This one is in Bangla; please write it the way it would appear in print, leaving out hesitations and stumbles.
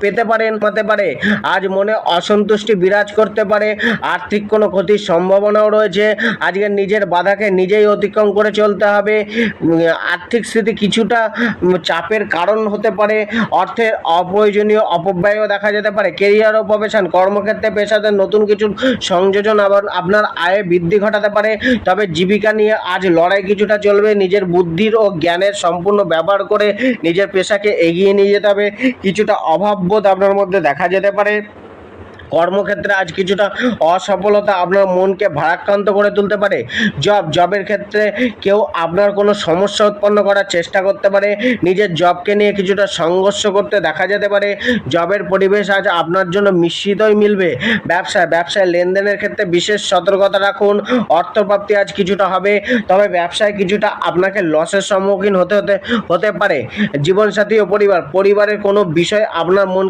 পেতে পারেন, হতে পারে আজ মনে অসন্তুষ্টি বিরাজ করতে পারে, আর্থিক কোনো ক্ষতির সম্ভাবনাও রয়েছে। আজকে নিজের বাধাকে নিজেই অতিক্রম করে চলতে হবে। আর্থিক স্থিতি কিছুটা চাপের কারণ হতে পারে, অর্থের অপ্রয়োজনীয় অপব্যয়ও দেখা যেতে পারে। কেরিয়ার ও প্রফেশন, কর্মক্ষেত্রে পেশাদের নতুন কিছু সংযোজন আবার আপনার আয়ে বৃদ্ধি ঘটাতে পারে। তবে জীবিকা নিয়ে আজ লড়াই কিছুটা চলবে। নিজের বুদ্ধির ও জ্ঞানের সম্পূর্ণ ব্যবহার করে নিজের পেশাকে এগিয়ে নিয়ে যেতে হবে। কিছুটা অভাববোধ আপনার মধ্যে দেখা যেতে পারে। কর্মক্ষেত্রে আজ কিছুটা অসফলতা আপনার মনকে ভারাক্রান্ত করে তুলতে পারে। জবের ক্ষেত্রে কেউ আপনার কোনো সমস্যা উৎপন্ন করার চেষ্টা করতে পারে। নিজের জবকে নিয়ে কিছুটা সংঘর্ষ করতে দেখা যেতে পারে। জবের পরিবেশ আজ আপনার জন্য মিশ্রিতই মিলবে। ব্যবসায় লেনদেনের ক্ষেত্রে বিশেষ সতর্কতা রাখুন। অর্থপ্রাপ্তি আজ কিছুটা হবে, তবে ব্যবসায় কিছুটা আপনাকে লসের সম্মুখীন হতে পারে। জীবনসাথী ও পরিবারের কোনো বিষয় আপনার মন